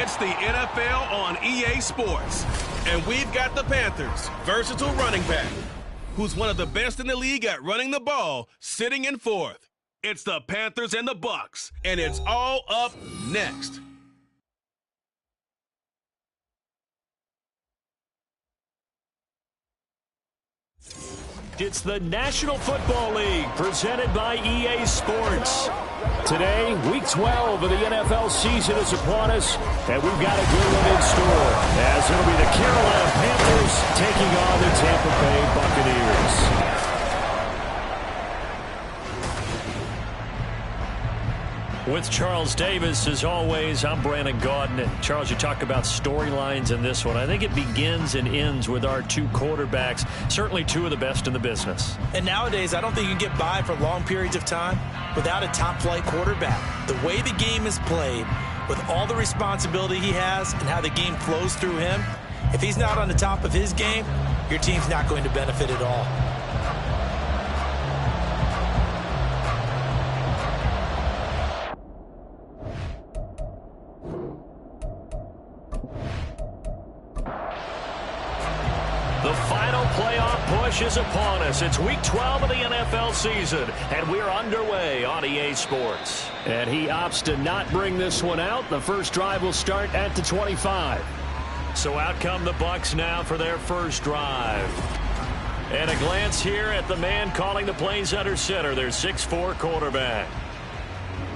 It's the NFL on EA Sports. And we've got the Panthers, versatile running back, who's one of the best in the league at running the ball, sitting in fourth. It's the Panthers and the Bucs, and it's all up next. It's the National Football League presented by EA Sports. Today, Week 12 of the NFL season is upon us, and we've got a good one in store, as it'll be the Carolina Panthers taking on the Tampa Bay Buccaneers. With Charles Davis, as always, I'm Brandon Gaudin. And Charles, you talk about storylines in this one. I think it begins and ends with our two quarterbacks, certainly two of the best in the business. And nowadays, I don't think you can get by for long periods of time without a top-flight quarterback. The way the game is played, with all the responsibility he has and how the game flows through him, if he's not on the top of his game, your team's not going to benefit at all. The final playoff push is upon us. It's Week 12 of the NFL season, and we're underway on EA Sports. And he opts to not bring this one out. The first drive will start at the 25. So out come the Bucs now for their first drive. And a glance here at the man calling the plays under center, their 6'4" quarterback.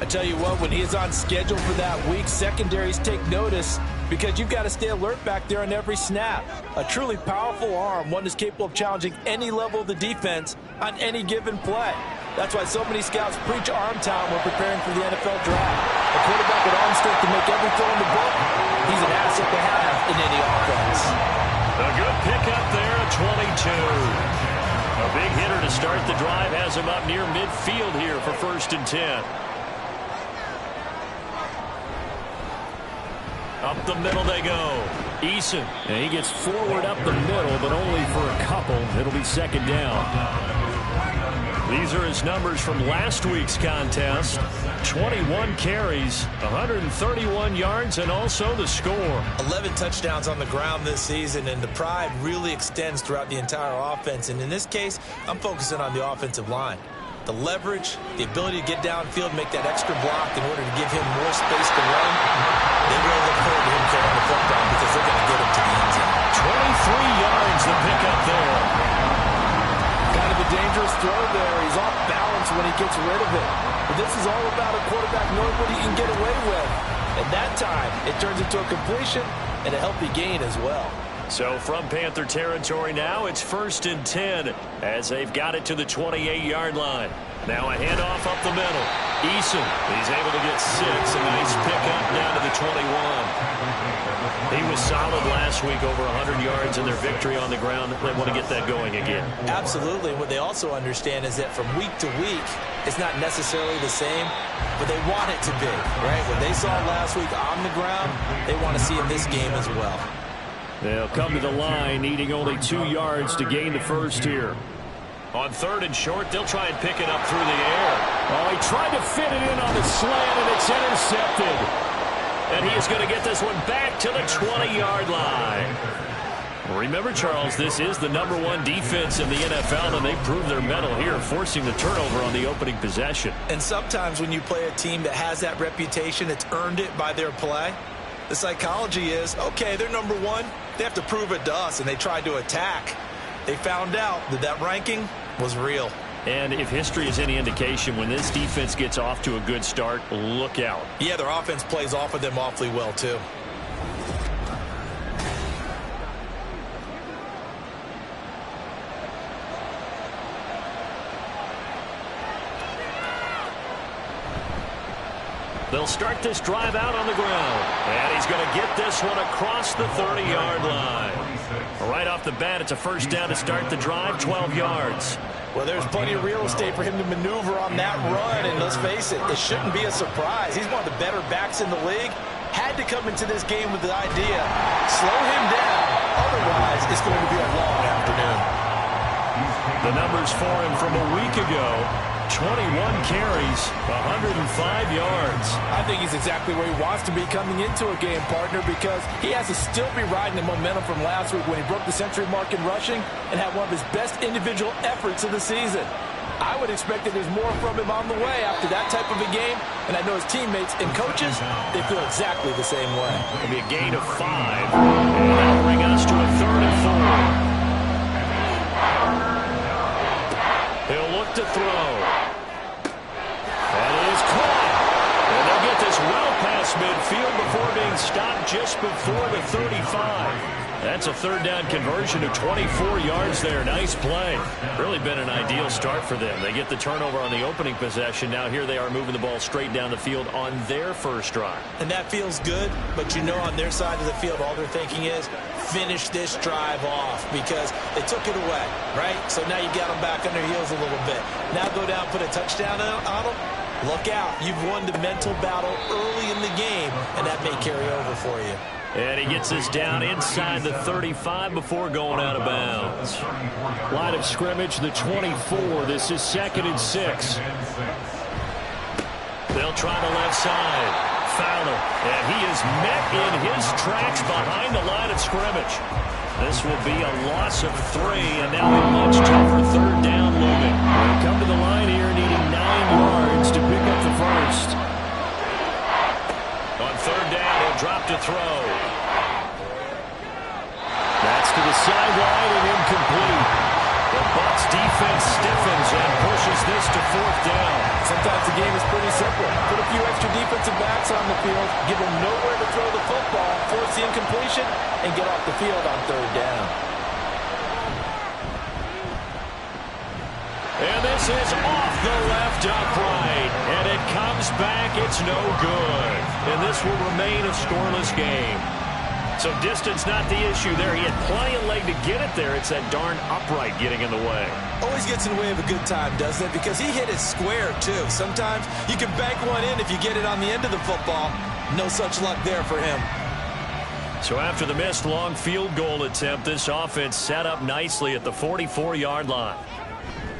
I tell you what, when he is on schedule for that week, secondaries take notice because you've got to stay alert back there on every snap. A truly powerful arm, one that's capable of challenging any level of the defense on any given play. That's why so many scouts preach arm time when preparing for the NFL draft. A quarterback with arm strength to make every throw in the book, he's an asset to have in any offense. A good pickup there at 22. A big hitter to start the drive has him up near midfield here for 1st and 10. Up the middle they go. Eason. And he gets forward up the middle, but only for a couple. It'll be 2nd down. These are his numbers from last week's contest. 21 carries, 131 yards, and also the score. 11 touchdowns on the ground this season, and the pride really extends throughout the entire offense. And in this case, I'm focusing on the offensive line. The leverage, the ability to get downfield, make that extra block in order to give him more space to run. They really look forward to him carrying the football because they're going to get him to the end zone. 23 yards the pickup there. Kind of a dangerous throw there. He's off balance when he gets rid of it. But this is all about a quarterback knowing what he can get away with. And that time, it turns into a completion and a healthy gain as well. So from Panther territory now, it's 1st and 10 as they've got it to the 28-yard line. Now a handoff up the middle. Eason, he's able to get 6. A nice pickup down to the 21. He was solid last week, over 100 yards in their victory on the ground. They want to get that going again. Absolutely. What they also understand is that from week to week, it's not necessarily the same, but they want it to be, right? What they saw last week on the ground, they want to see in this game as well. They'll come to the line, needing only 2 yards to gain the first here. On 3rd and short, they'll try and pick it up through the air. Oh, he tried to fit it in on the slant, and it's intercepted. And he is going to get this one back to the 20-yard line. Remember, Charles, this is the #1 defense in the NFL, and they proved their mettle here, forcing the turnover on the opening possession. And sometimes when you play a team that has that reputation, it's earned it by their play. The psychology is, okay, they're #1. They have to prove it to us, and they tried to attack. They found out that that ranking was real. And if history is any indication, when this defense gets off to a good start, look out. Yeah, their offense plays off of them awfully well, too. They'll start this drive out on the ground. And he's going to get this one across the 30-yard line. Right off the bat, it's a 1st down to start the drive, 12 yards. Well, there's plenty of real estate for him to maneuver on that run, and let's face it, it shouldn't be a surprise. He's one of the better backs in the league. Had to come into this game with the idea, slow him down, otherwise it's going to be a long afternoon. The numbers for him from a week ago, 21 carries, 105 yards. I think he's exactly where he wants to be coming into a game, partner, because he has to still be riding the momentum from last week when he broke the century mark in rushing and had one of his best individual efforts of the season. I would expect that there's more from him on the way after that type of a game, and I know his teammates and coaches, they feel exactly the same way. It'll be a gain of 5, and that'll bring us to a 3rd and 4. He'll look to throw. That is caught. And they'll get this well past midfield before being stopped just before the 35. That's a 3rd down conversion of 24 yards there. Nice play. Really been an ideal start for them. They get the turnover on the opening possession. Now here they are moving the ball straight down the field on their first drive. And that feels good, but you know on their side of the field all they're thinking is finish this drive off because they took it away, right? So now you got them back on their heels a little bit. Now go down, put a touchdown on them. Look out. You've won the mental battle early in the game, and that may carry over for you. And he gets this down inside the 35 before going out of bounds. Line of scrimmage, the 24. This is 2nd and 6. They'll try the left side. Fowler, and he is met in his tracks behind the line of scrimmage. This will be a loss of 3, and now a much tougher 3rd down looming. They'll come to the line here needing 9 yards to pick up the first. On 3rd down, he'll drop to throw. That's to the sideline and incomplete. The Bucs defense stiffens and pushes this to 4th down. Sometimes the game is pretty simple. Put a few extra defensive backs on the field, give them nowhere to throw the football, force the incompletion, and get off the field on 3rd down. And this is off the left upright. And it comes back. It's no good. And this will remain a scoreless game. So distance not the issue there. He had plenty of leg to get it there. It's that darn upright getting in the way. Always gets in the way of a good time, doesn't it? Because he hit it square, too. Sometimes you can bank one in if you get it on the end of the football. No such luck there for him. So after the missed long field goal attempt, this offense set up nicely at the 44-yard line.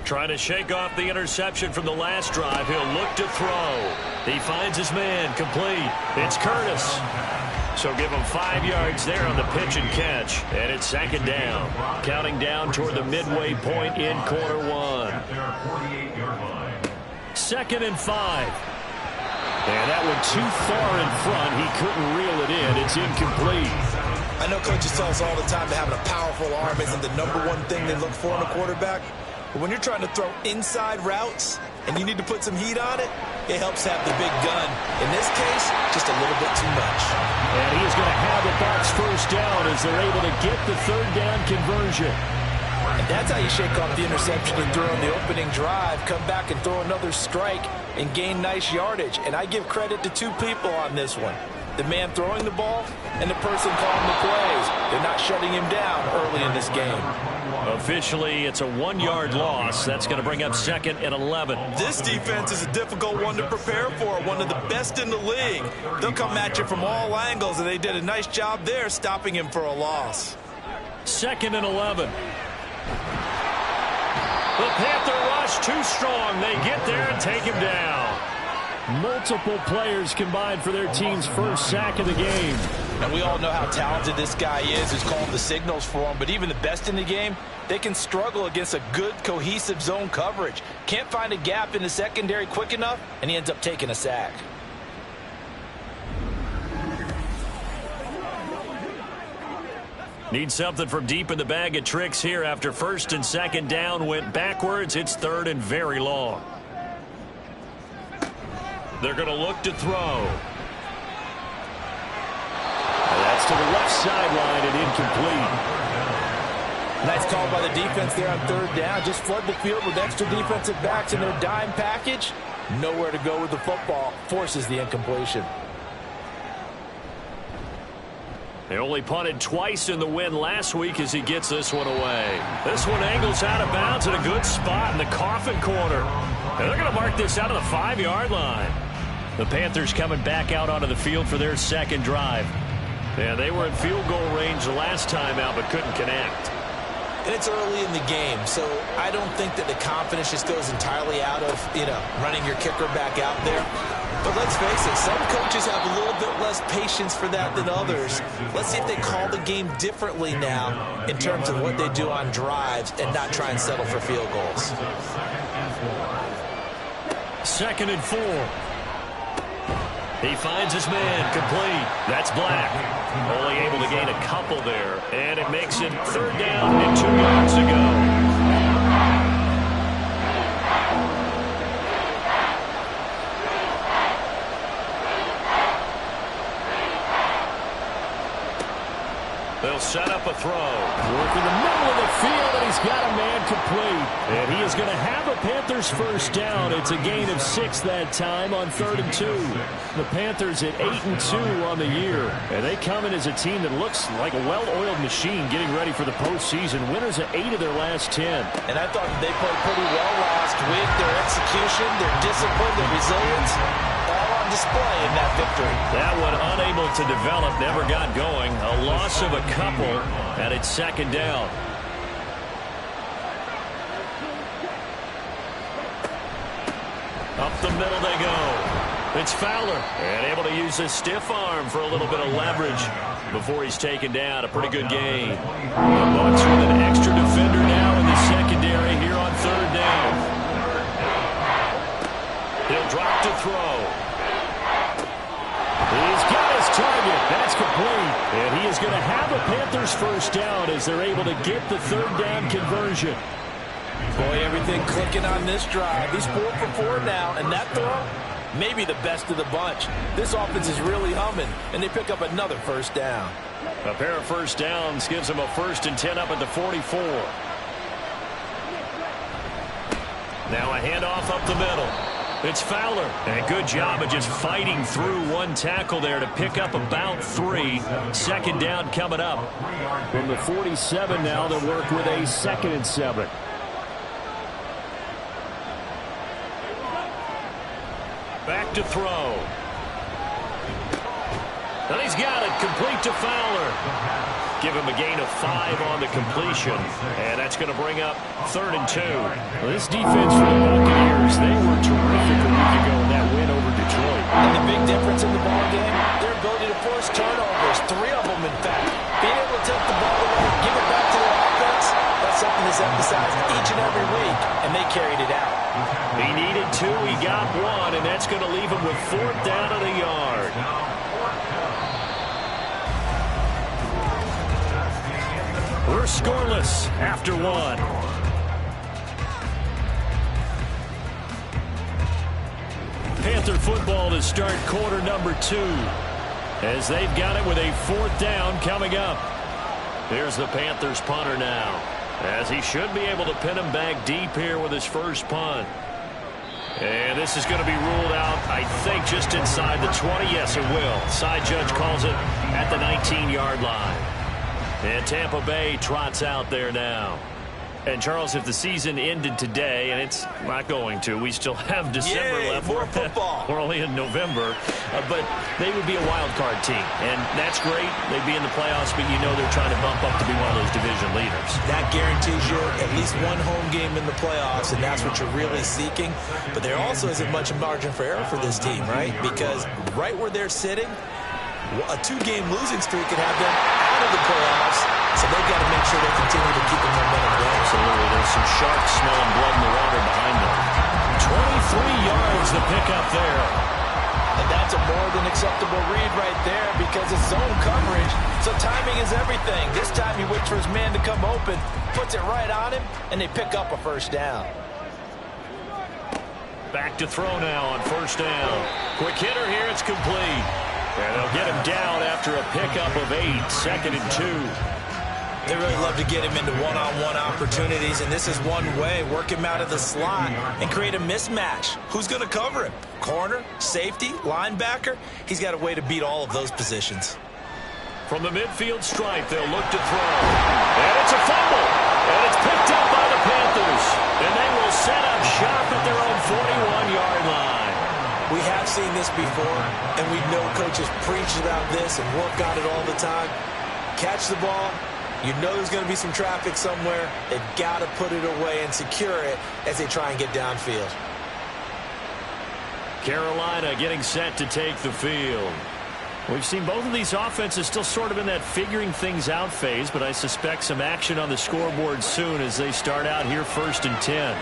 Trying to shake off the interception from the last drive. He'll look to throw. He finds his man. Complete. It's Curtis. So give him 5 yards there on the pitch and catch. And it's 2nd down. Counting down toward the midway point in quarter 1. 2nd and 5. And that one too far in front. He couldn't reel it in. It's incomplete. I know coaches tell us all the time that having a powerful arm isn't the #1 thing they look for in a quarterback. But when you're trying to throw inside routes and you need to put some heat on it, it helps have the big gun. In this case, just a little bit too much. And he is going to have the Bucs first down as they're able to get the 3rd down conversion. And that's how you shake off the interception you threw on the opening drive, come back and throw another strike and gain nice yardage. And I give credit to 2 people on this one. The man throwing the ball and the person calling the plays. They're not shutting him down early in this game. Officially, it's a 1-yard loss. That's going to bring up 2nd and 11. This defense is a difficult one to prepare for, one of the best in the league. They'll come at you from all angles, and they did a nice job there stopping him for a loss. 2nd and 11. The Panther rush too strong. They get there and take him down. Multiple players combined for their team's first sack of the game. And we all know how talented this guy is who's calling the signals for him. But even the best in the game, they can struggle against a good, cohesive zone coverage. Can't find a gap in the secondary quick enough, and he ends up taking a sack. Need something from deep in the bag of tricks here after 1st and 2nd down went backwards. It's 3rd and very long. They're going to look to throw. That's to the left sideline and incomplete. Nice call by the defense there on 3rd down. Just flood the field with extra defensive backs in their dime package. Nowhere to go with the football. Forces the incompletion. They only punted twice in the win last week as he gets this one away. This one angles out of bounds at a good spot in the coffin corner. And they're going to mark this out of the 5-yard line. The Panthers coming back out onto the field for their 2nd drive. Yeah, they were in field goal range the last time out but couldn't connect. And it's early in the game, so I don't think that the confidence just goes entirely out of, running your kicker back out there. But let's face it, some coaches have a little bit less patience for that than others. Let's see if they call the game differently now in terms of what they do on drives and not try and settle for field goals. 2nd and 4. He finds his man complete. That's Black. Only able to gain a couple there. And it makes it 3rd down and 2 yards to go. They'll set up a throw. Work in the middle of the field, and he's got a man complete. And he is going to have a Panthers first down. It's a gain of 6 that time on 3rd and 2. The Panthers at 8-2 on the year. And they come in as a team that looks like a well-oiled machine getting ready for the postseason. Winners of 8 of their last 10. And I thought they played pretty well last week. Their execution, their discipline, their resilience, all on display in that victory. That one unable to develop, never got going. A loss of a couple, and it's 2nd down. Up the middle they go. It's Fowler, and able to use his stiff arm for a little bit of leverage before he's taken down. A pretty good game. The Bucs with an extra defender now in the secondary here on 3rd down. He'll drop to throw. He's got his target. That's complete. And he is going to have a Panthers first down as they're able to get the 3rd down conversion. Boy, everything clicking on this drive. He's 4 for 4 now, and that throw, maybe the best of the bunch. This offense is really humming, and they pick up another first down. A pair of first downs gives them a 1st and 10 up at the 44. Now a handoff up the middle. It's Fowler. And a good job of just fighting through one tackle there to pick up about 3. 2nd down coming up. From the 47 now, they'll work with a 2nd and 7. Back to throw. And he's got it. Complete to Fowler. Give him a gain of 5 on the completion. And that's going to bring up 3rd and 2. Well, this defense for the Buccaneers, they were terrific a week ago in that win over Detroit. And the big difference in the ball game, their ability to force turnovers. 3 of them, in fact. Being able to take the ball away, give it back to their offense, that's something that's emphasized each and every week, and they carried it out. He needed 2, he got 1, and that's going to leave him with 4th down at a yard. We're scoreless after 1. Panther football to start quarter number 2 as they've got it with a 4th down coming up. Here's the Panthers punter now, as he should be able to pin him back deep here with his first punt. And this is going to be ruled out, I think, just inside the 20. Yes, it will. Side judge calls it at the 19-yard line. And Tampa Bay trots out there now. And, Charles, if the season ended today, and it's not going to, we still have December left. More football. We're only in November. But they would be a wild card team. And that's great. They'd be in the playoffs, but you know they're trying to bump up to be one of those division leaders. That guarantees you at least one home game in the playoffs, and that's what you're really seeking. But there also isn't much margin for error for this team, right? Because right where they're sitting, a 2-game losing streak could have them out of the playoffs, so they've got to make sure they continue to keep the momentum going. Absolutely. There's some sharks smelling blood in the water behind them. 23 yards to pick up there. And that's a more than acceptable read right there because it's zone coverage, so timing is everything. This time he waits for his man to come open, puts it right on him, and they pick up a first down. Back to throw now on 1st down. Quick hitter here, it's complete. And they'll get him down after a pickup of 8, 2nd and 2. They really love to get him into one-on-one opportunities, and this is one way. Work him out of the slot and create a mismatch. Who's going to cover him? Corner, safety, linebacker? He's got a way to beat all of those positions. From the midfield stripe, they'll look to throw. And it's a fumble. And it's picked up by the Panthers. And they will set up shop at their own 41-yard line. We have seen this before, and we know coaches preach about this and work on it all the time. Catch the ball, You know there's going to be some traffic somewhere. They've got to put it away and secure it as they try and get downfield. Carolina getting set to take the field. We've seen both of these offenses still sort of in that figuring things out phase, but I suspect some action on the scoreboard soon as they start out here 1st and 10.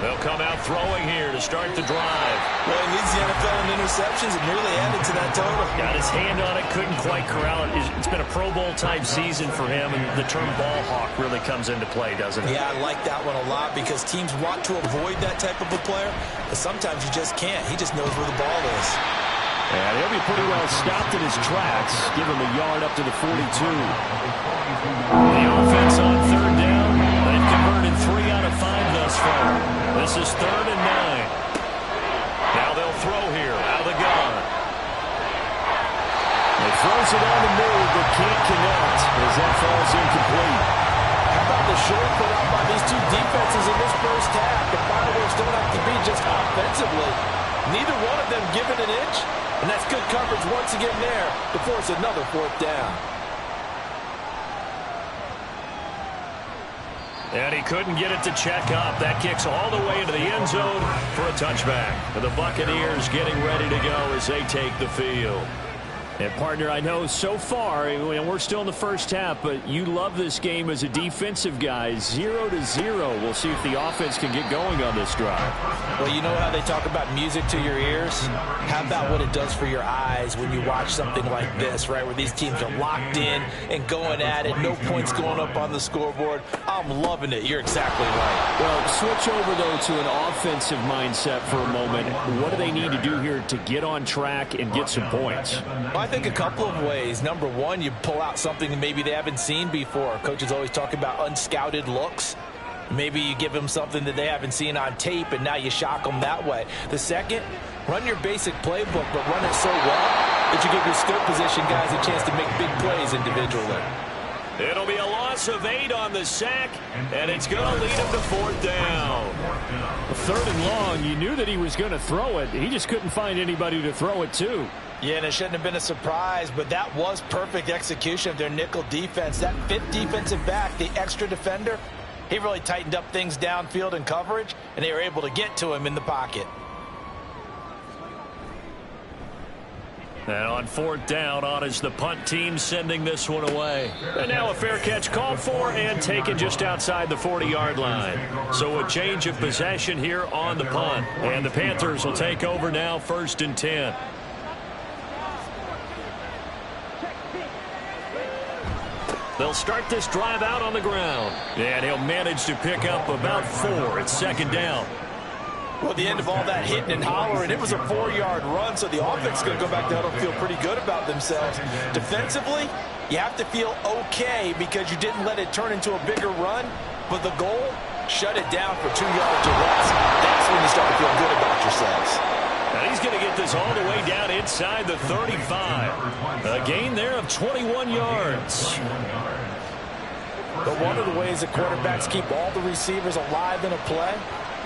They'll come out throwing here to start the drive. Well, he leads the NFL in interceptions and nearly added to that total. Got his hand on it, couldn't quite corral it. It's been a Pro Bowl-type season for him, and the term ball hawk really comes into play, doesn't it? Yeah, I like that one a lot because teams want to avoid that type of a player, but sometimes you just can't. He just knows where the ball is. And he'll be pretty well stopped in his tracks. Give him a yard up to the 42. The offense on 3rd down. They've converted 3 out of 5 thus far. This is 3rd and 9. Now they'll throw here out of the gun. He throws it on the move, but can't connect as that falls incomplete. How about the show put up by these two defenses in this first half? The fireworks don't have to be just offensively. Neither one of them given an inch, and that's good coverage once again there to force another 4th down. And he couldn't get it to check up. That kicks all the way into the end zone for a touchback. And the Buccaneers getting ready to go as they take the field. And, partner, I know so far, and we're still in the first half, but you love this game as a defensive guy. 0-0. We'll see if the offense can get going on this drive. Well, you know how they talk about music to your ears? How about what it does for your eyes when you watch something like this, right, where these teams are locked in and going at it, no points going up on the scoreboard? I'm loving it. You're exactly right. Well, switch over, though, to an offensive mindset for a moment. What do they need to do here to get on track and get some points? I think a couple of ways. Number one, you pull out something that maybe they haven't seen before. Coaches always talk about unscouted looks. Maybe you give them something that they haven't seen on tape, and now you shock them that way. The second, run your basic playbook, but run it so well that you give your skill position guys a chance to make big plays individually. It'll be a loss of 8 on the sack, and it's going to lead him to 4th down. 3rd and long, you knew that he was going to throw it. He just couldn't find anybody to throw it to. Yeah, and it shouldn't have been a surprise, but that was perfect execution of their nickel defense. That 5th defensive back, the extra defender, he really tightened up things downfield in coverage, and they were able to get to him in the pocket. And on 4th down, on is the punt team sending this one away. And now a fair catch called for and taken just outside the 40-yard line. So a change of possession here on the punt. And the Panthers will take over now 1st and 10. They'll start this drive out on the ground. And he'll manage to pick up about 4. It's 2nd down. Well, at the end of all that hitting and hollering, it was a 4-yard run, so the offense is going to go back down and feel pretty good about themselves. Defensively, you have to feel okay because you didn't let it turn into a bigger run, but the goal, shut it down for 2 yards or less. That's when you start to feel good about yourselves. And he's going to get this all the way down inside the 35. A gain there of 21 yards. But one of the ways that quarterbacks keep all the receivers alive in a play,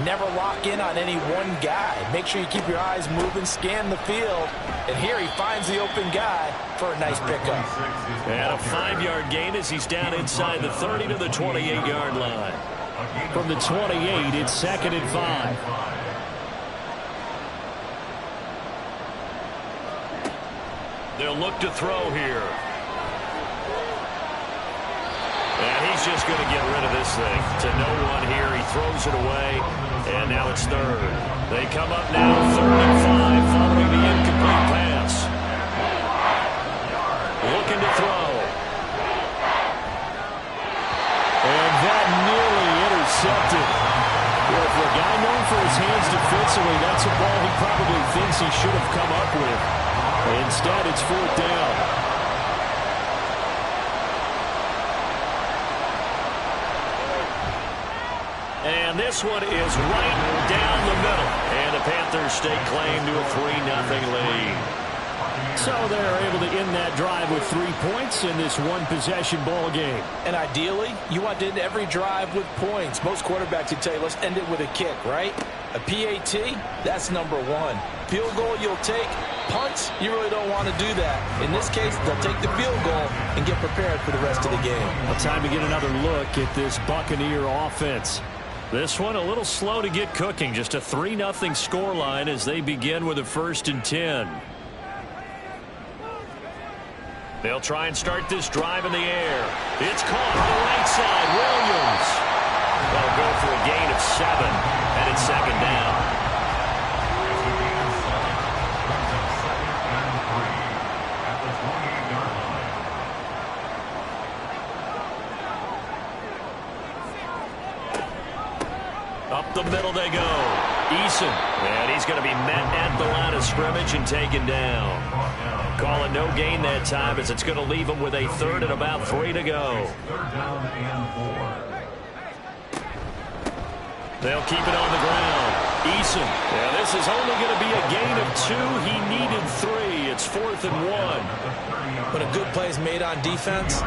never lock in on any one guy. Make sure you keep your eyes moving, scan the field, and here he finds the open guy for a nice pickup. And a 5-yard gain as he's down inside the 30 to the 28-yard line. From the 28, it's 2nd and 5. They'll look to throw here. And he's just going to get rid of this thing to no one here. He throws it away, and now it's 3rd. They come up now 3rd and 5 following the incomplete pass. Looking to throw. And that nearly intercepted. Well, for a guy known for his hands defensively, that's a ball he probably thinks he should have come up with. Instead, it's 4th down. And this one is right down the middle. And the Panthers stake claim to a 3-0 lead. So they're able to end that drive with 3 points in this one-possession ball game. And ideally, you want to end every drive with points. Most quarterbacks would tell you, let's end it with a kick, right? A PAT, that's number 1. field goal you'll take. Punts, you really don't want to do that. In this case, they'll take the field goal and get prepared for the rest of the game. Well, time to get another look at this Buccaneer offense. This one a little slow to get cooking. Just a 3-0 scoreline as they begin with a 1st and 10. They'll try and start this drive in the air. It's caught on the right side. Williams. They'll go for a gain of 7, and it's 2nd down. Up the middle they go. Eason. And he's going to be met at the line of scrimmage and taken down. Calling no gain that time as it's going to leave him with a 3rd and about 3 to go. They'll keep it on the ground. Eason. Yeah, this is only going to be a gain of 2. He needed 3. It's 4th and 1. When a good play is made on defense,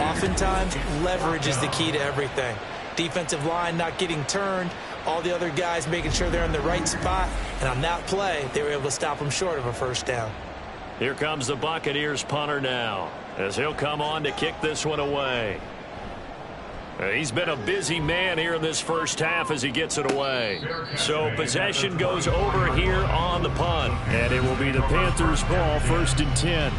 oftentimes leverage is the key to everything. Defensive line not getting turned, all the other guys making sure they're in the right spot, and on that play, they were able to stop them short of a 1st down. Here comes the Buccaneers punter now, as he'll come on to kick this one away. He's been a busy man here in this 1st half as he gets it away. So possession goes over here on the punt. And it will be the Panthers' ball, 1st and 10.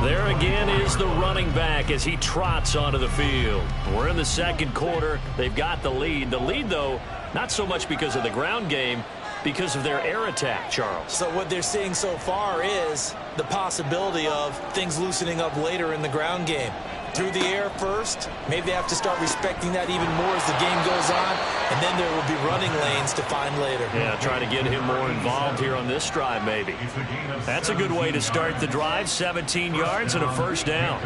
There again is the running back as he trots onto the field. We're in the 2nd quarter. They've got the lead. The lead, though, not so much because of the ground game, because of their air attack, Charles. So what they're seeing so far is the possibility of things loosening up later in the ground game. Through the air first, maybe they have to start respecting that even more as the game goes on, and then there will be running lanes to find later. Yeah, try to get him more involved here on this drive maybe. That's a good way to start the drive, 17 yards and a 1st down.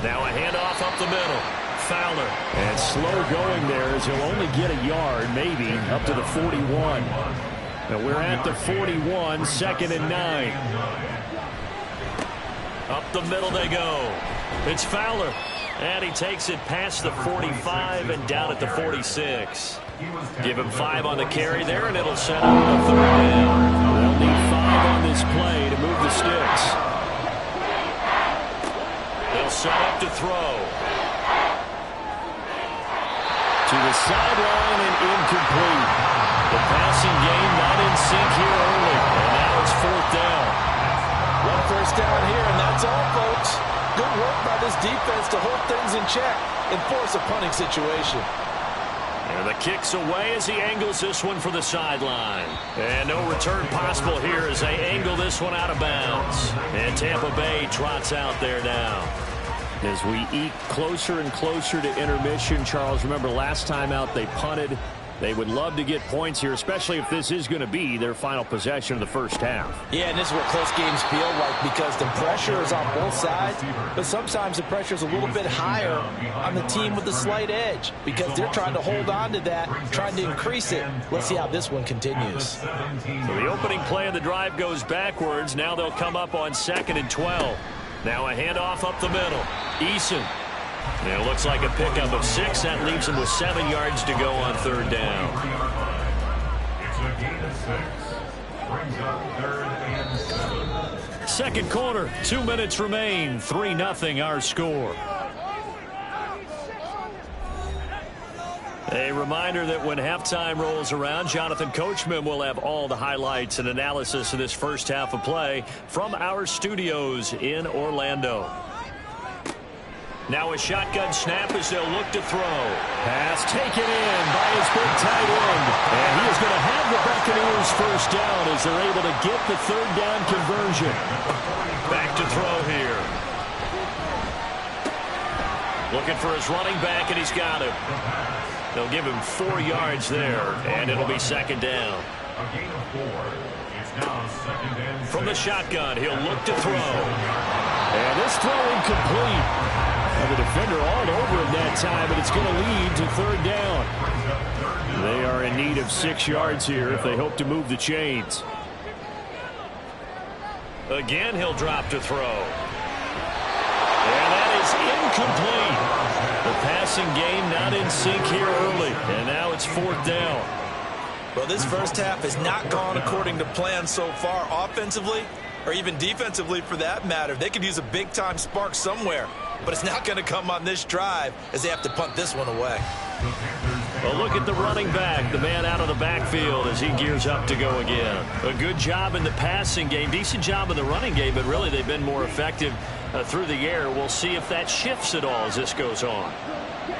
Now a handoff up the middle. Fowler. And slow going there as he'll only get a yard, maybe, up to the 41. Now we're at the 41, 2nd and 9. Up the middle they go. It's Fowler. And he takes it past the 45 and down at the 46. Give him 5 on the carry there, and it'll set up a 3rd down. They'll need 5 on this play to move the sticks. They'll set up to throw. To the sideline and incomplete. The passing game not in sync here early. And now it's 4th down. 1 1st down here, and that's all, folks. Good work by this defense to hold things in check and force a punting situation. And the kick's away as he angles this one for the sideline. And no return possible here as they angle this one out of bounds. And Tampa Bay trots out there now. As we eke closer and closer to intermission, Charles, remember last time out they punted. They would love to get points here, especially if this is going to be their final possession of the 1st half. Yeah, and this is what close games feel like because the pressure is on both sides, but sometimes the pressure is a little bit higher on the team with the slight edge because they're trying to hold on to that, trying to increase it. Let's see how this one continues. So the opening play of the drive goes backwards. Now they'll come up on 2nd and 12. Now a handoff up the middle. Eason. And it looks like a pickup of 6. That leaves him with 7 yards to go on 3rd down. It's a gain of 6. Brings up 3rd and 7. 2nd quarter, 2 minutes remain. 3-0 our score. A reminder that when halftime rolls around, Jonathan Coachman will have all the highlights and analysis of this 1st half of play from our studios in Orlando. Now a shotgun snap as they'll look to throw. Pass taken in by his big tight end. And he is going to have the Buccaneers 1st down as they're able to get the 3rd down conversion. Back to throw here. Looking for his running back, and he's got him. They'll give him 4 yards there, and it'll be 2nd down. A gain of 4. It's now 2nd and 6. From the shotgun, he'll look to throw. And this throw incomplete. And the defender all over him that time, and it's going to lead to 3rd down. They are in need of 6 yards here if they hope to move the chains. Again, he'll drop to throw. And that is incomplete. The passing game not in sync here early, and now it's 4th down. Well, this first half has not gone according to plan so far offensively, or even defensively for that matter. They could use a big-time spark somewhere, but it's not going to come on this drive as they have to punt this one away. Well, look at the running back, the man out of the backfield as he gears up to go again. A good job in the passing game, decent job in the running game, but really they've been more effective through the air. We'll see if that shifts at all as this goes on.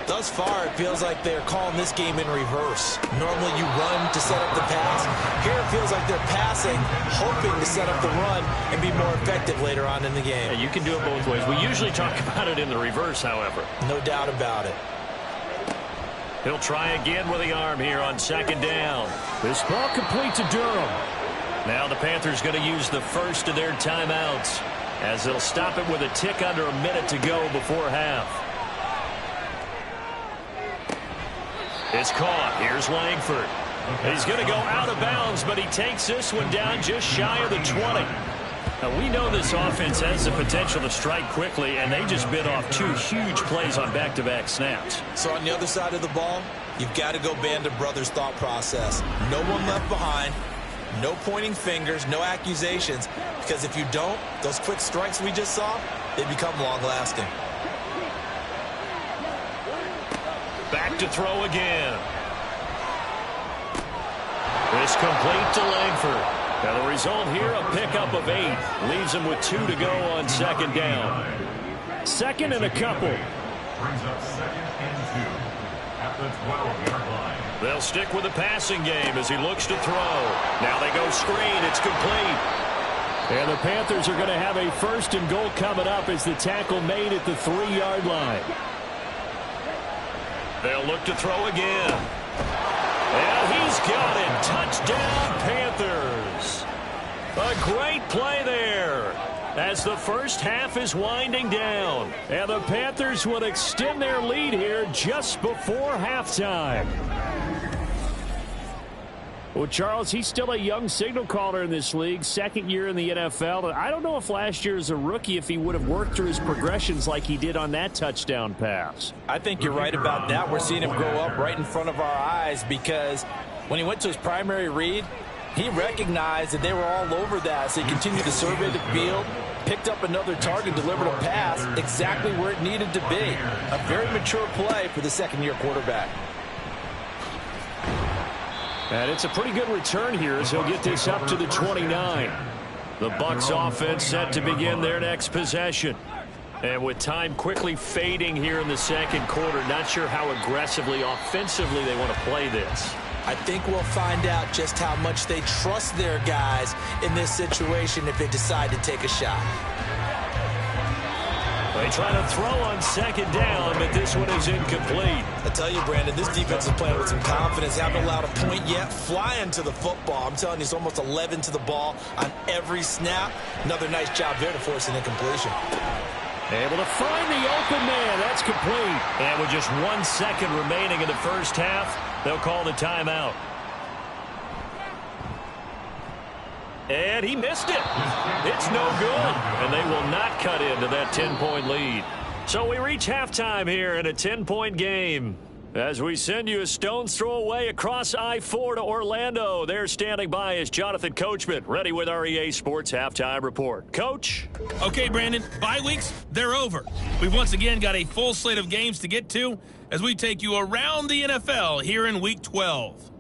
Thus far, it feels like they're calling this game in reverse. Normally you run to set up the pass. Here it feels like they're passing, hoping to set up the run and be more effective later on in the game. Yeah, you can do it both ways. We usually talk about it in the reverse, however. No doubt about it. He'll try again with the arm here on 2nd down. This ball complete to Durham. Now the Panthers going to use the first of their timeouts as they'll stop it with a tick under a minute to go before half. It's caught. Here's Langford. He's going to go out of bounds, but he takes this one down just shy of the 20. Now, we know this offense has the potential to strike quickly, and they just bit off 2 huge plays on back-to-back snaps. So on the other side of the ball, you've got to go Band of Brothers thought process. No one left behind, no pointing fingers, no accusations, because if you don't, those quick strikes we just saw, they become long-lasting. Back to throw again. This complete to Langford. Now the result here, a pickup of 8. Leaves him with 2 to go on 2nd down. 2nd and a couple. Brings up 2nd and 2 at the 12-yard line. They'll stick with the passing game as he looks to throw. Now they go screen. It's complete. And the Panthers are going to have a 1st and goal coming up as the tackle made at the 3-yard line. They'll look to throw again. And he's got it. Touchdown, Panthers. A great play there as the first half is winding down. And the Panthers will extend their lead here just before halftime. Well, Charles, he's still a young signal caller in this league, 2nd year in the NFL. I don't know if last year as a rookie if he would have worked through his progressions like he did on that touchdown pass. I think you're right about that. We're seeing him grow up right in front of our eyes because when he went to his primary read, he recognized that they were all over that, so he continued to survey the field, picked up another target, delivered a pass exactly where it needed to be. A very mature play for the 2nd-year quarterback. And it's a pretty good return here as he'll get this up to the 29. The Bucs offense set to begin their next possession. And with time quickly fading here in the 2nd quarter, not sure how aggressively, offensively they want to play this. I think we'll find out just how much they trust their guys in this situation if they decide to take a shot. They try to throw on 2nd down, but this one is incomplete. I tell you, Brandon, this defense is playing with some confidence. Haven't allowed a point yet. Flying to the football. I'm telling you, it's almost 11 to the ball on every snap. Another nice job there to force an incompletion. Able to find the open man. That's complete. And with just 1 second remaining in the first half, they'll call the timeout. And he missed it. It's no good. And they will not cut into that 10-point lead. So we reach halftime here in a 10-point game. As we send you a stone's throw away across I-4 to Orlando. There standing by is Jonathan Coachman, ready with our EA Sports Halftime Report. Coach? Okay, Brandon, bye weeks, they're over. We've once again got a full slate of games to get to as we take you around the NFL here in Week 12.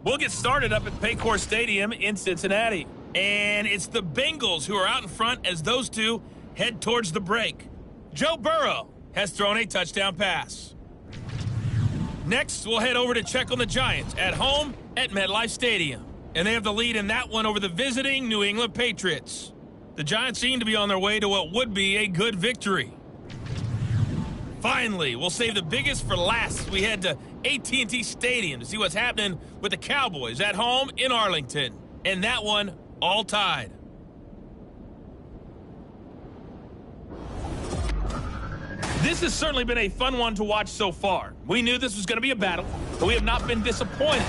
We'll get started up at Paycor Stadium in Cincinnati. And it's the Bengals who are out in front as those two head towards the break. Joe Burrow has thrown a touchdown pass. Next, we'll head over to check on the Giants at home at MetLife Stadium. And they have the lead in that one over the visiting New England Patriots. The Giants seem to be on their way to what would be a good victory. Finally, we'll save the biggest for last as we head to AT&T Stadium to see what's happening with the Cowboys at home in Arlington. And that one all tied. This has certainly been a fun one to watch so far. We knew this was going to be a battle, but we have not been disappointed.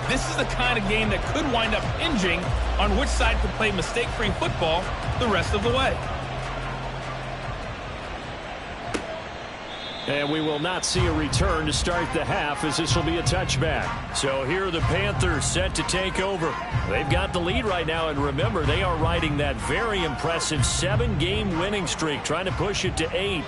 This is the kind of game that could wind up hinging on which side can play mistake-free football the rest of the way. And we will not see a return to start the half, as this will be a touchback. So here are the Panthers set to take over. They've got the lead right now, and remember, they are riding that very impressive 7-game winning streak, trying to push it to 8.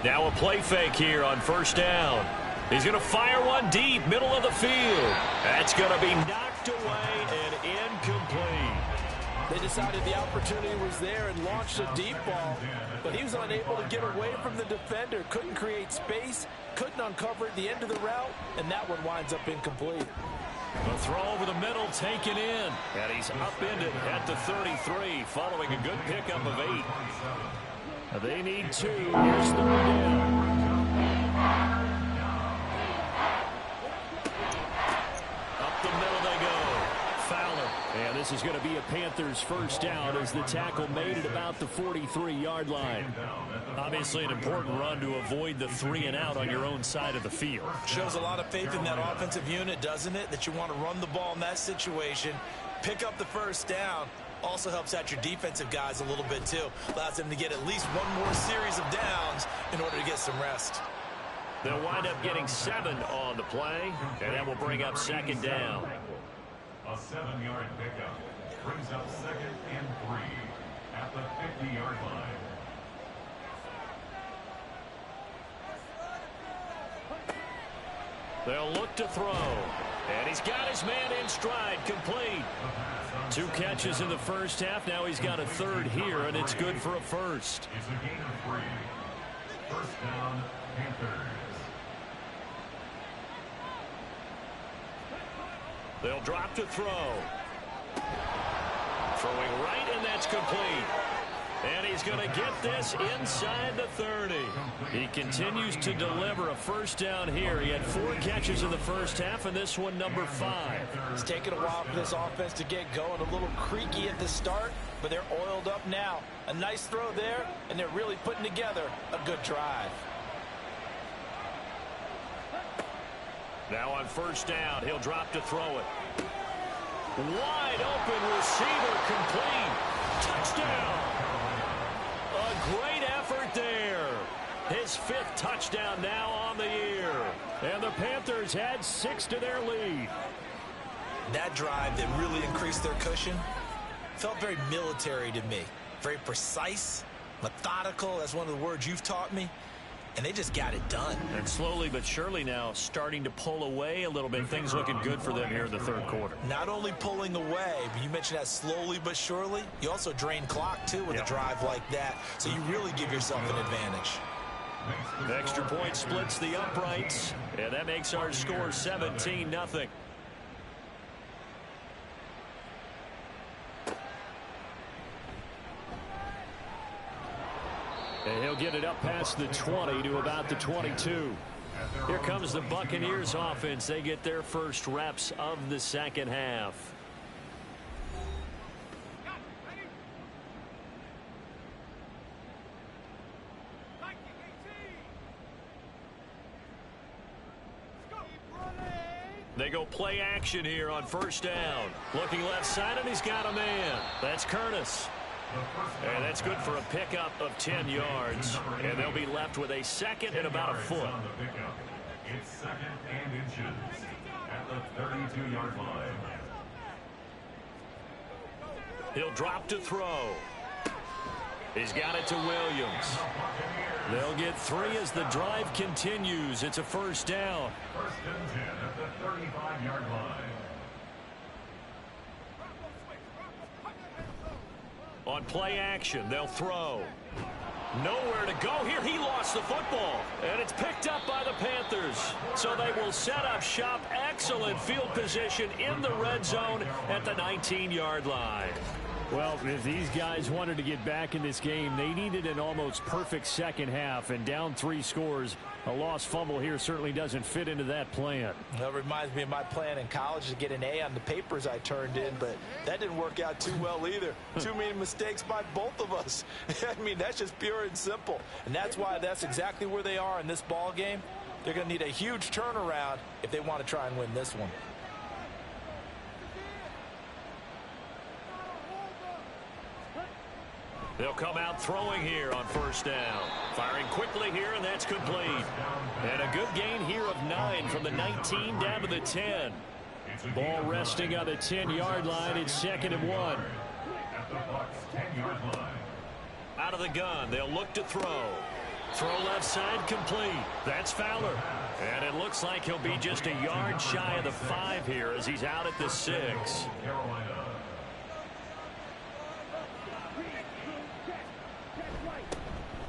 Now a play fake here on first down. He's going to fire one deep, middle of the field. That's going to be knocked away and incomplete. They decided the opportunity was there and launched a deep ball, but he was unable to get away from the defender, couldn't create space, couldn't uncover at the end of the route, and that one winds up incomplete. The throw over the middle taken in, and he's upended at the 33 following a good pickup of 8. They need 2. Here's the down. And this is going to be a Panthers first down as the tackle made at about the 43-yard line. Obviously an important run to avoid the 3-and-out on your own side of the field. Shows a lot of faith in that offensive unit, doesn't it? That you want to run the ball in that situation, pick up the first down. Also helps out your defensive guys a little bit too. Allows them to get at least one more series of downs in order to get some rest. They'll wind up getting 7 on the play, and that will bring up second down. A 7-yard pickup brings up 2nd and 3 at the 50-yard line. They'll look to throw. And he's got his man in stride, complete. 2 catches in the first half. Now he's got a third here, and it's good for a first. It's a gain of 3. First down, Panthers. They'll drop to throw. Throwing right, and that's complete. And he's going to get this inside the 30. He continues to deliver a first down here. He had 4 catches in the first half, and this one number 5. It's taken a while for this offense to get going. A little creaky at the start, but they're oiled up now. A nice throw there, and they're really putting together a good drive. Now on first down, he'll drop to throw it. Wide open receiver, complete. Touchdown. A great effort there. His 5th touchdown now on the year. And the Panthers had 6 to their lead. That drive that really increased their cushion felt very military to me. Very precise, methodical. That's one of the words you've taught me. And they just got it done. And slowly but surely now starting to pull away a little bit. Things looking good for them here in the third quarter. Not only pulling away, but you mentioned that slowly but surely. You also drain clock, too, with a drive like that. So you really give yourself an advantage. The extra point splits the uprights. And that makes our score 17-0. And he'll get it up past the 20 to about the 22. Here comes the Buccaneers offense. They get their first reps of the second half. They go play action here on first down. Looking left side, and he's got a man. That's Curtis. And that's good for a pickup of 10 yards. And they'll be left with a 2nd and about a foot. It's 2nd and inches at the 32-yard line. He'll drop to throw. He's got it to Williams. They'll get 3 as the drive continues. It's a first down. 1st and 10 at the 35-yard line. On play action, they'll throw. Nowhere to go here. He lost the football. And it's picked up by the Panthers. So they will set up shop. Excellent field position in the red zone at the 19-yard line. Well, if these guys wanted to get back in this game, they needed an almost perfect second half. And down 3 scores, a lost fumble here certainly doesn't fit into that plan. That reminds me of my plan in college to get an A on the papers I turned in, but that didn't work out too well either. Too many mistakes by both of us. I mean, that's just pure and simple. And that's why that's exactly where they are in this ball game. They're going to need a huge turnaround if they want to try and win this one. They'll come out throwing here on first down. Firing quickly here, and that's complete. And a good gain here of 9 from the 19 down to the 10. Ball resting on the 10-yard line. It's 2nd and 1. At the Bucs 10-yard line. Out of the gun, they'll look to throw. Throw left side complete. That's Fowler. And it looks like he'll be just a yard shy of the 5 here as he's out at the 6. Carolina.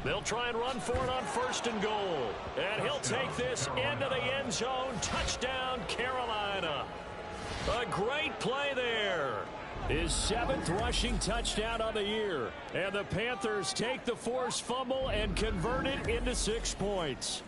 They'll try and run for it on 1st and goal. And he'll take this into the end zone. Touchdown, Carolina. A great play there. His 7th rushing touchdown on the year. And the Panthers take the forced fumble and convert it into 6 points.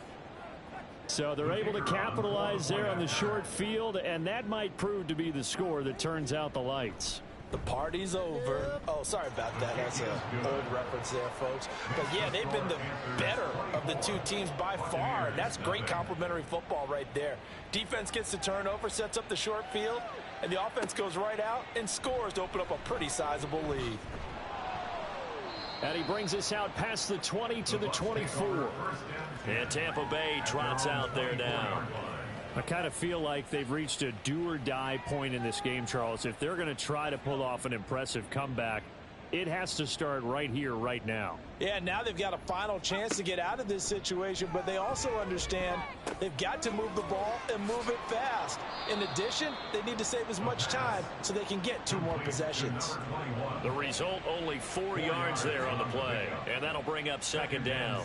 So they're able to capitalize there on the short field, and that might prove to be the score that turns out the lights. The party's over. Oh, sorry about that. That's an old reference there, folks. But, yeah, they've been the better of the two teams by far. And that's great complimentary football right there. Defense gets the turnover, sets up the short field, and the offense goes right out and scores to open up a pretty sizable lead. And he brings us out past the 20 to the 24. And Tampa Bay trots out there now. I kind of feel like they've reached a do-or-die point in this game, Charles. If they're going to try to pull off an impressive comeback, it has to start right here, right now. Yeah, now they've got a final chance to get out of this situation, but they also understand they've got to move the ball and move it fast. In addition, they need to save as much time so they can get 2 more possessions. The result, only 4 yards there on the play, and that'll bring up 2nd down.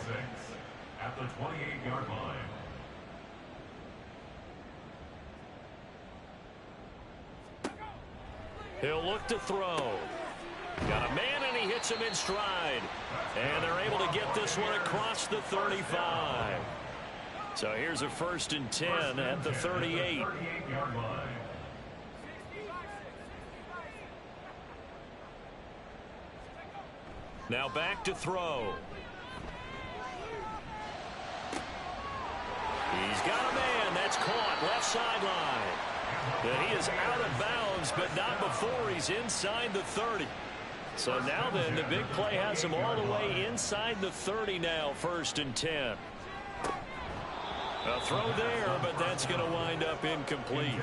At the 28-yard line. He'll look to throw. Got a man, and he hits him in stride. And they're able to get this one across the 35. So here's a 1st and 10 at the 38. 38-yard line. Now back to throw. He's got a man. That's caught left sideline. And he is out of bounds, but not before he's inside the 30. So now then, the big play has him all the way inside the 30 now, 1st and 10. A throw there, but that's going to wind up incomplete.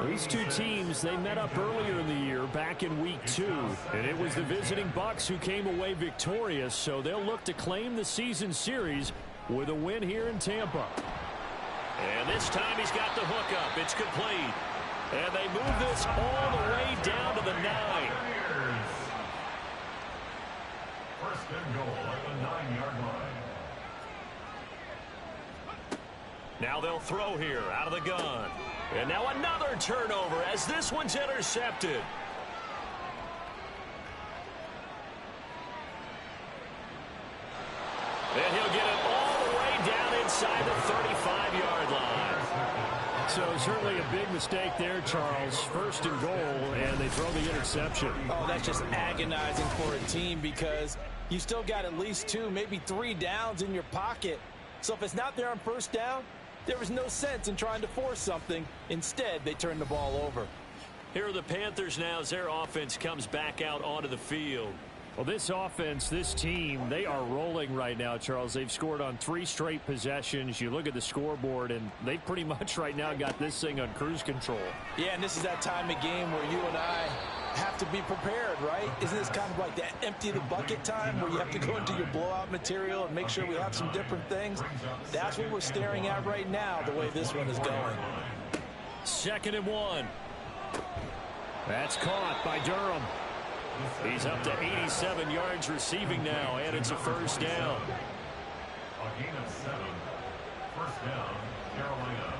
These two teams, they met up earlier in the year, back in week 2. And it was the visiting Bucs who came away victorious, so they'll look to claim the season series with a win here in Tampa. And this time he's got the hook up. It's complete. And they move this all the way down to the 9. 1st and goal at the 9-yard line. Now they'll throw here out of the gun. And now another turnover as this one's intercepted. And he'll get it all the way down inside the 35-yard line. So certainly a big mistake there, Charles. 1st and goal, and they throw the interception. Oh, that's just agonizing for a team because you still got at least 2, maybe 3 downs in your pocket. So if it's not there on 1st down, there was no sense in trying to force something. Instead, they turn the ball over. Here are the Panthers now as their offense comes back out onto the field. Well, this offense, this team, they are rolling right now, Charles. They've scored on 3 straight possessions. You look at the scoreboard, and they pretty much right now got this thing on cruise control. Yeah, and this is that time of game where you and I have to be prepared, right? Isn't this kind of like that empty the bucket time where you have to go into your blowout material and make sure we have some different things? That's what we're staring at right now, the way this one is going. 2nd and 1. That's caught by Durham. He's up to 87 yards receiving now, and it's a 1st down. A gain of 7. 1st down, Carolina.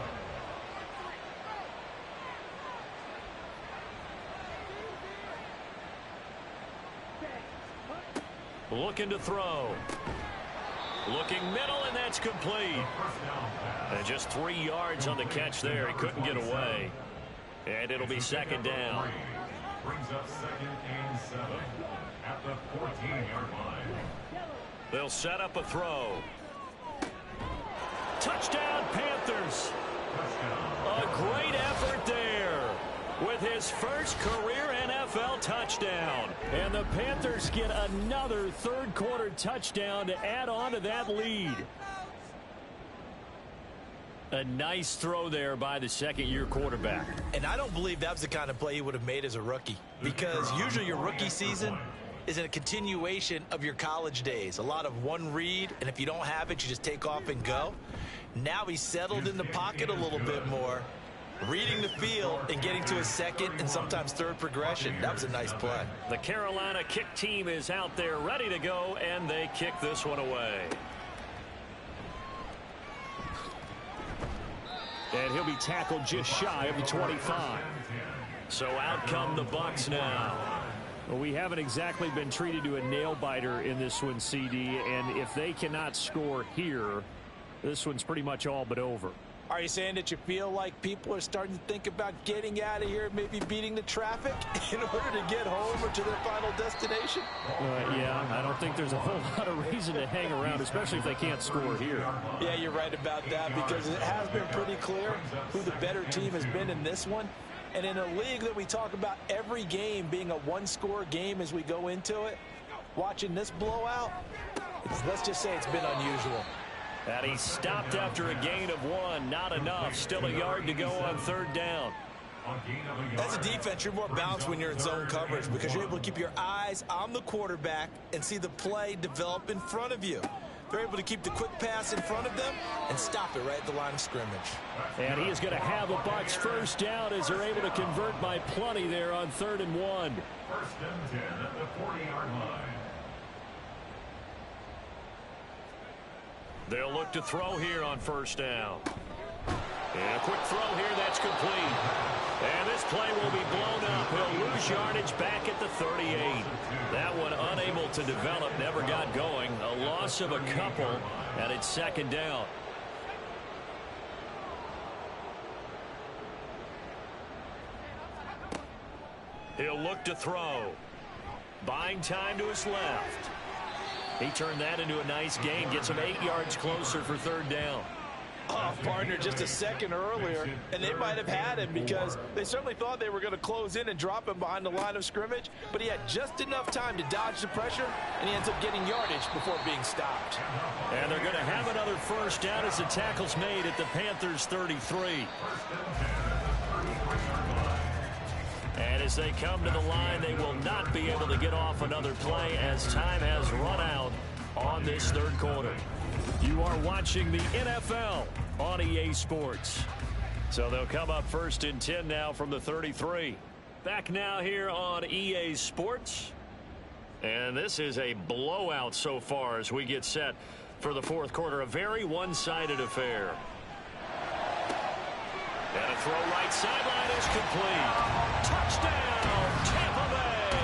Looking to throw. Looking middle, and that's complete. And just 3 yards on the catch there. He couldn't get away. And it'll be 2nd down. Brings up 2nd and 7 at the 14-yard line. They'll set up a throw. Touchdown, Panthers. Touchdown. A great effort there. With with his first career NFL touchdown. And the Panthers get another third-quarter touchdown to add on to that lead. A nice throw there by the second-year quarterback. And I don't believe that was the kind of play he would have made as a rookie, because usually your rookie season is a continuation of your college days. A lot of one read, and if you don't have it, you just take off and go. Now he's settled in the pocket a little bit more, reading the field and getting to his second and sometimes third progression. That was a nice play. The Carolina kick team is out there ready to go, and they kick this one away. And he'll be tackled just shy of the 25. So out come the Bucs now. Well, we haven't exactly been treated to a nail-biter in this one, CD, and if they cannot score here, this one's pretty much all but over. Are you saying that you feel like people are starting to think about getting out of here, maybe beating the traffic in order to get home or to their final destination? Yeah, I don't think there's a whole lot of reason to hang around, especially if they can't score here. Yeah, you're right about that, because it has been pretty clear who the better team has been in this one. And in a league that we talk about every game being a one-score game as we go into it, watching this blowout, let's just say it's been unusual. And he stopped after a gain of 1. Not enough. Still a yard to go on third down. As a defense, you're more balanced when you're in zone coverage because you're able to keep your eyes on the quarterback and see the play develop in front of you. They're able to keep the quick pass in front of them and stop it right at the line of scrimmage. And he is going to have a Bucs first down as they're able to convert by plenty there on 3rd and 1. First and 10 at the 40-yard line. They'll look to throw here on first down. And a quick throw here, that's complete. And this play will be blown up. He'll lose yardage back at the 38. That one unable to develop, never got going. A loss of a couple, and it's second down. He'll look to throw. Buying time to his left. He turned that into a nice gain. Gets him 8 yards closer for third down. Oh, partner, just a second earlier, and they might have had him because they certainly thought they were going to close in and drop him behind the line of scrimmage, but he had just enough time to dodge the pressure, and he ends up getting yardage before being stopped. And they're going to have another first down as the tackle's made at the Panthers' 33. And as they come to the line, they will not be able to get off another play as time has run out on this third quarter. You are watching the NFL on EA Sports. So they'll come up first and 10 now from the 33. Back now here on EA Sports. And this is a blowout so far as we get set for the fourth quarter. A very one-sided affair. And a throw right sideline is complete. Touchdown, Tampa Bay.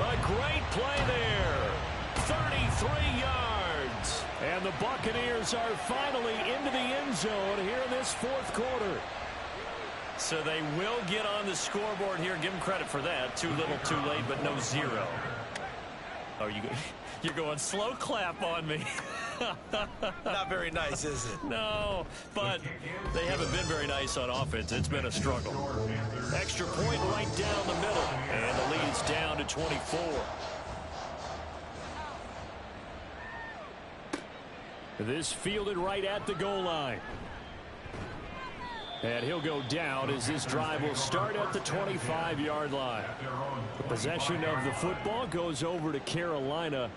A great play there. 33 yards. And the Buccaneers are finally into the end zone here in this fourth quarter. So they will get on the scoreboard here. Give them credit for that. Too little, too late, but no zero. Oh, you're going slow clap on me. Not very nice, is it? No, but they haven't been very nice on offense. It's been a struggle. Extra point right down the middle. And the lead's down to 24. This fielded right at the goal line. And he'll go down as this drive will start at the 25-yard line. The possession of the football goes over to Carolina.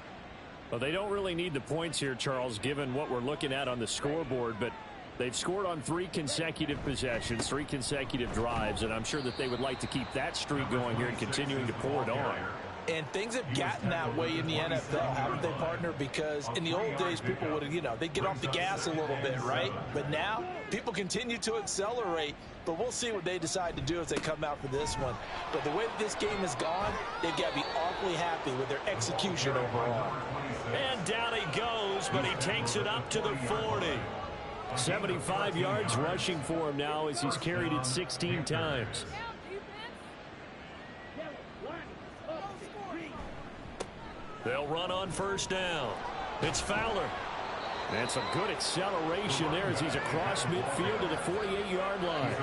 Well, they don't really need the points here, Charles, given what we're looking at on the scoreboard, but they've scored on 3 consecutive possessions, 3 consecutive drives, and I'm sure that they would like to keep that streak going here and continuing to pour it on. And things have gotten that way in the NFL, haven't they, partner? Because in the old days, people would, they'd get off the gas a little bit, right? But now, people continue to accelerate. But we'll see what they decide to do as they come out for this one. But the way that this game has gone, they've got to be awfully happy with their execution overall. And down he goes, but he takes it up to the 40. 75 yards rushing for him now as he's carried it 16 times. They'll run on first down. It's Fowler. And some good acceleration there as he's across midfield to the 48-yard line.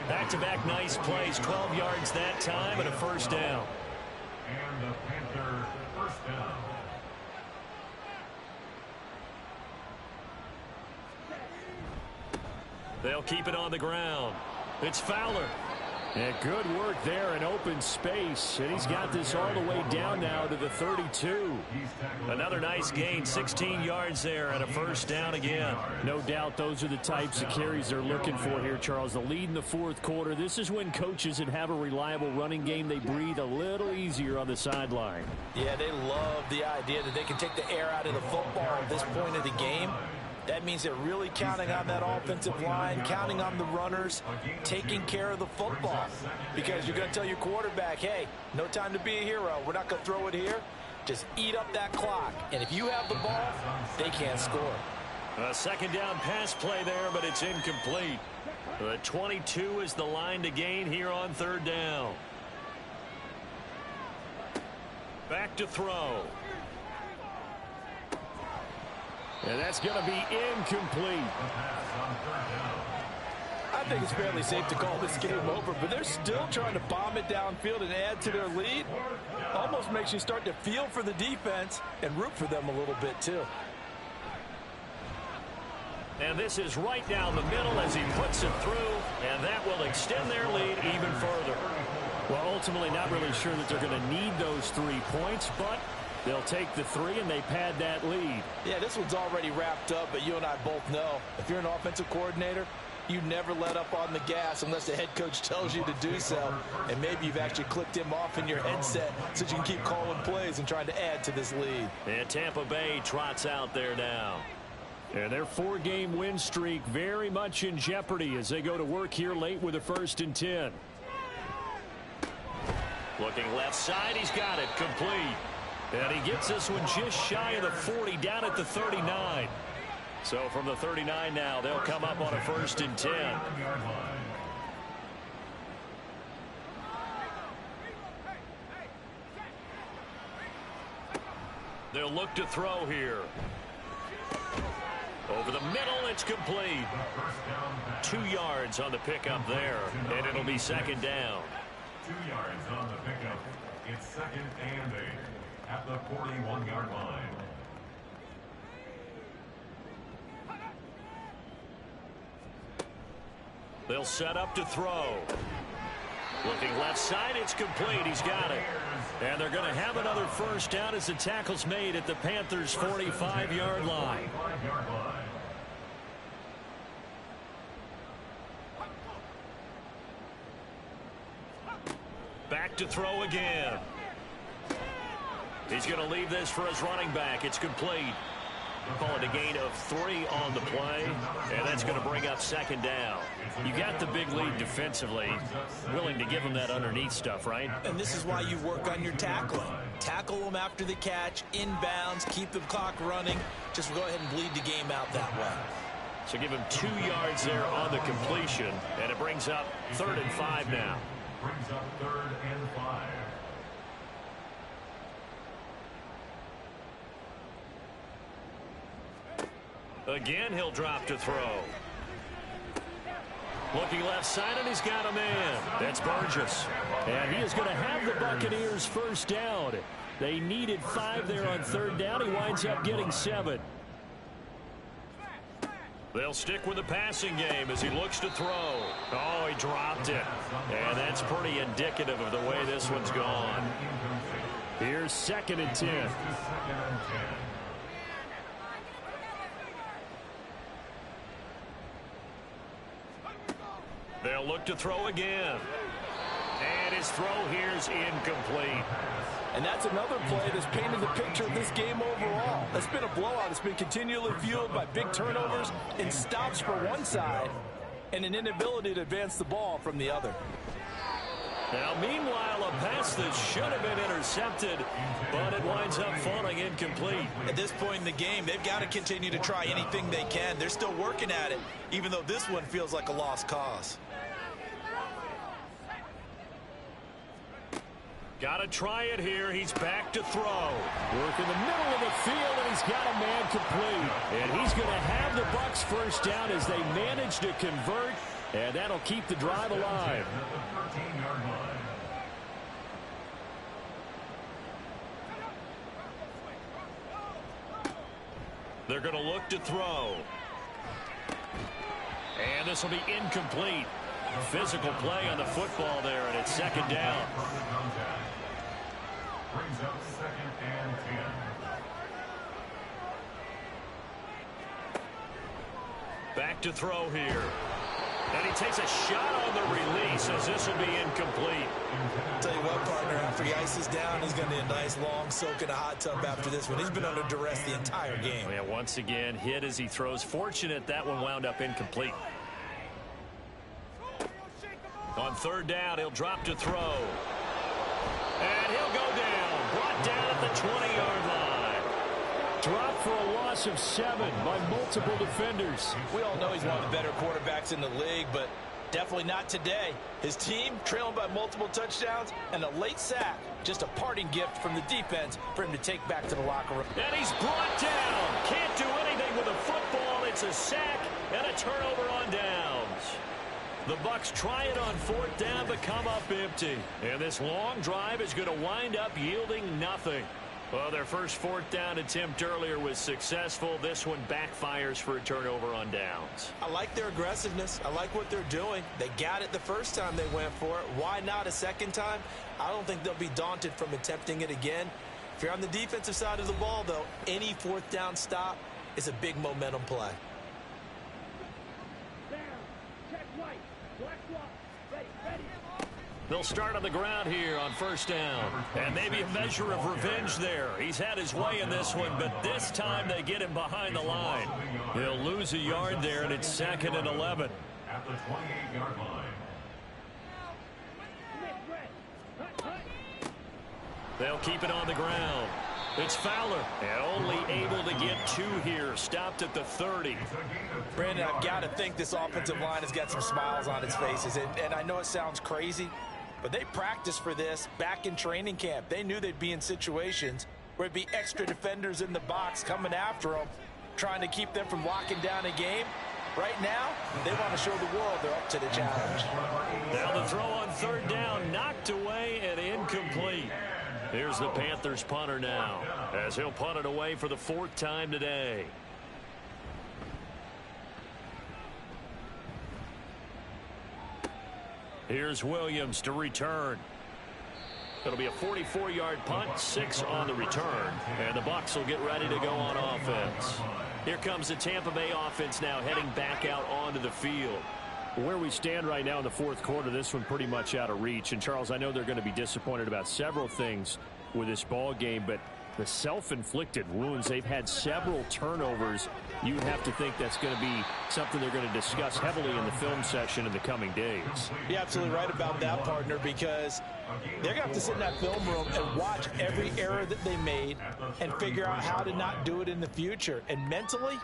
Back-to-back nice plays, 12 yards that time and a first down. And the Panther first down. They'll keep it on the ground. It's Fowler. And good work there in open space. And he's got this all the way down now to the 32. Another nice gain, 16 yards there and a first down again. No doubt those are the types of carries they're looking for here, Charles. The lead in the fourth quarter. This is when coaches that have a reliable running game, they breathe a little easier on the sideline. Yeah, they love the idea that they can take the air out of the football at this point of the game. That means they're really counting on that offensive line, counting on the runners, taking care of the football. Because you're going to tell your quarterback, hey, no time to be a hero. We're not going to throw it here. Just eat up that clock. And if you have the ball, they can't score. A second down pass play there, but it's incomplete. The 22 is the line to gain here on third down. Back to throw. And that's going to be incomplete. I think it's fairly safe to call this game over, but they're still trying to bomb it downfield and add to their lead. Almost makes you start to feel for the defense and root for them a little bit, too. And this is right down the middle as he puts it through, and that will extend their lead even further. Well, ultimately not really sure that they're going to need those 3 points, but they'll take the 3 and they pad that lead. Yeah, this one's already wrapped up, but you and I both know if you're an offensive coordinator, you never let up on the gas unless the head coach tells you to do so. And maybe you've actually clicked him off in your headset so you can keep calling plays and trying to add to this lead. And Tampa Bay trots out there now. And their 4-game win streak very much in jeopardy as they go to work here late with a 1st and 10. Looking left side, he's got it complete. And he gets this one just shy of the 40, down at the 39. So from the 39 now, they'll come up on a 1st and 10. They'll look to throw here. Over the middle, it's complete. 2 yards on the pickup there, and it'll be second down. 2 yards on the pickup. It's 2nd and 8 at the 41-yard line. They'll set up to throw. Looking left side, it's complete. He's got it. And they're going to have another first down as the tackle's made at the Panthers' 45-yard line. Back to throw again. He's going to leave this for his running back. It's complete. Call it a gain of 3 on the play, and that's going to bring up second down. You got the big lead defensively, willing to give them that underneath stuff, right? And this is why you work on your tackling. Tackle them after the catch, inbounds, keep the clock running. Just go ahead and bleed the game out that way. So give him 2 yards there on the completion, and it brings up 3rd and 5 now. Brings up 3rd and 5. Again, he'll drop to throw. Looking left side, and he's got a man. That's Burgess. And he is going to have the Buccaneers first down. They needed 5 there on 3rd down. He winds up getting 7. They'll stick with the passing game as he looks to throw. Oh, he dropped it. And that's pretty indicative of the way this one's gone. Here's 2nd and 10. They'll look to throw again. And his throw here's incomplete. And that's another play that's painted the picture of this game overall. It's been a blowout. It's been continually fueled by big turnovers and stops for one side and an inability to advance the ball from the other. Now, meanwhile, a pass that should have been intercepted, but it winds up falling incomplete. At this point in the game, they've got to continue to try anything they can. They're still working at it, even though this one feels like a lost cause. Got to try it here. He's back to throw. Work in the middle of the field, and he's got a man complete. And he's going to have the Bucs first down as they manage to convert, and that'll keep the drive alive. At the 13-yard line. They're going to look to throw. And this will be incomplete. Physical play on the football there, and it's second down. Brings up 2nd and 10. Back to throw here. And he takes a shot on the release as this will be incomplete. Tell you what, partner, after he ices down, he's going to need a nice long soak in a hot tub after this one. He's been under duress the entire game. Yeah, once again, hit as he throws. Fortunate that one wound up incomplete. On third down, he'll drop to throw. And he'll go down. Brought down at the 20-yard line. Dropped for a loss of 7 by multiple defenders. We all know he's one of the better quarterbacks in the league, but definitely not today. His team trailing by multiple touchdowns and a late sack. Just a parting gift from the defense for him to take back to the locker room. And he's brought down. Can't do anything with a football. It's a sack and a turnover on downs. The Bucs try it on fourth down, but come up empty. And this long drive is going to wind up yielding nothing. Well, their first fourth down attempt earlier was successful. This one backfires for a turnover on downs. I like their aggressiveness. I like what they're doing. They got it the first time they went for it. Why not a second time? I don't think they'll be daunted from attempting it again. If you're on the defensive side of the ball, though, any fourth down stop is a big momentum play. They'll start on the ground here on first down. And maybe a measure of revenge there. He's had his way in this one, but this time they get him behind the line. He'll lose a yard there, and it's 2nd and 11. At the 28-yard line. They'll keep it on the ground. It's Fowler, and only able to get 2 here. Stopped at the 30. Brandon, I've got to think this offensive line has got some smiles on its faces. And I know it sounds crazy, but they practiced for this back in training camp. They knew they'd be in situations where it'd be extra defenders in the box coming after them, trying to keep them from locking down a game. Right now, they want to show the world they're up to the challenge. Now the throw on third down, knocked away and incomplete. Here's the Panthers punter now, as he'll punt it away for the 4th time today. Here's Williams to return. It'll be a 44-yard punt, 6 on the return, and the Bucs will get ready to go on offense. Here comes the Tampa Bay offense now heading back out onto the field. Where we stand right now in the fourth quarter, this one pretty much out of reach. And, Charles, I know they're going to be disappointed about several things with this ball game, but the self-inflicted wounds, they've had several turnovers. You would have to think that's going to be something they're going to discuss heavily in the film session in the coming days. You're absolutely right about that, partner, because they're going to have to sit in that film room and watch every error that they made and figure out how to not do it in the future. And mentally,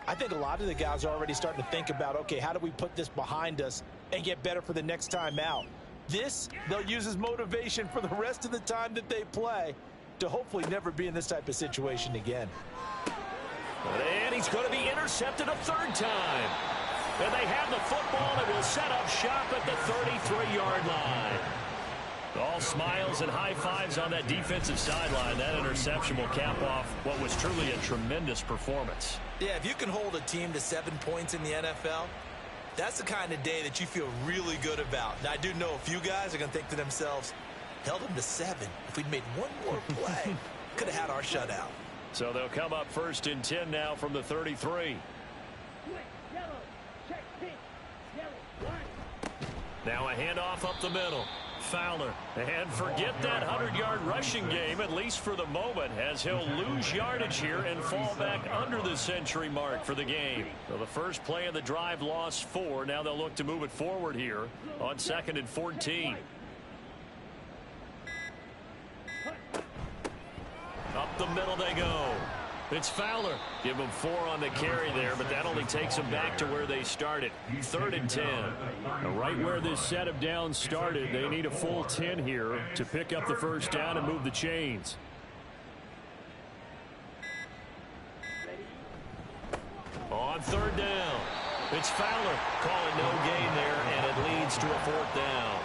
I think a lot of the guys are already starting to think about, okay, how do we put this behind us and get better for the next time out? This, they'll use as motivation for the rest of the time that they play to hopefully never be in this type of situation again. And he's going to be intercepted a 3rd time. And they have the football and will set up shop at the 33-yard line. All smiles and high fives on that defensive sideline. That interception will cap off what was truly a tremendous performance. Yeah, if you can hold a team to 7 points in the NFL, that's the kind of day that you feel really good about. Now, I do know a few guys are going to think to themselves, held them to 7. If we'd made one more play, could have had our shutout. So they'll come up 1st and 10 now from the 33. Now a handoff up the middle. Fowler. And forget that 100-yard rushing game, at least for the moment, as he'll lose yardage here and fall back under the century mark for the game. So the first play of the drive lost 4. Now they'll look to move it forward here on 2nd and 14. Up the middle they go. It's Fowler. Give them 4 on the carry there, but that only takes them back to where they started. 3rd and 10. Right where this set of downs started, they need a full 10 here to pick up the first down and move the chains. On 3rd down, it's Fowler calling no gain there, and it leads to a 4th down.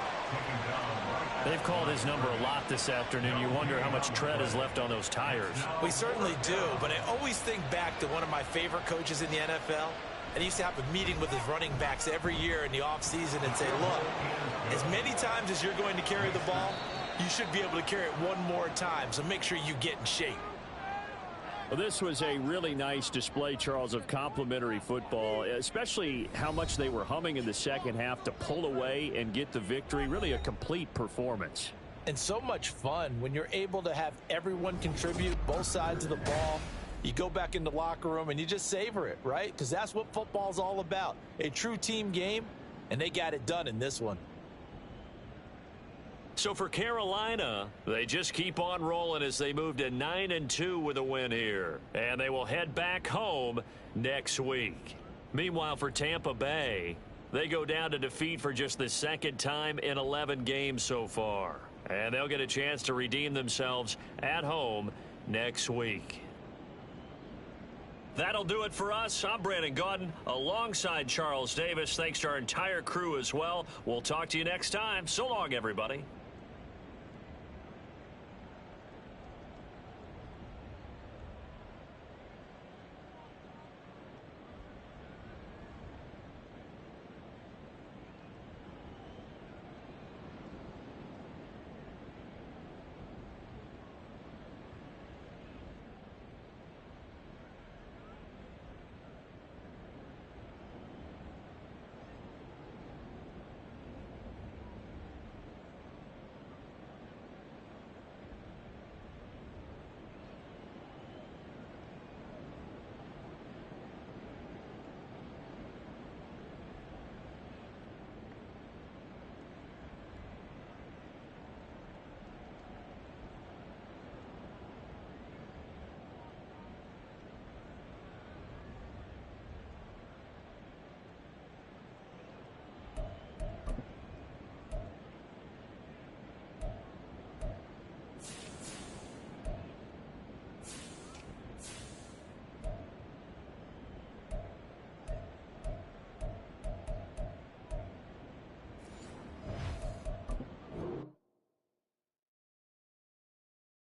They've called his number a lot this afternoon. You wonder how much tread is left on those tires. We certainly do, but I always think back to one of my favorite coaches in the NFL. And he used to have a meeting with his running backs every year in the offseason and say, look, as many times as you're going to carry the ball, you should be able to carry it one more time, so make sure you get in shape. Well, this was a really nice display, Charles, of complimentary football, especially how much they were humming in the second half to pull away and get the victory. Really a complete performance. And so much fun when you're able to have everyone contribute both sides of the ball. You go back in the locker room and you just savor it, right? Because that's what football's all about. A true team game, and they got it done in this one. So for Carolina, they just keep on rolling as they move to 9-2 with a win here. And they will head back home next week. Meanwhile, for Tampa Bay, they go down to defeat for just the 2nd time in 11 games so far. And they'll get a chance to redeem themselves at home next week. That'll do it for us. I'm Brandon Gaudin alongside Charles Davis. Thanks to our entire crew as well. We'll talk to you next time. So long, everybody.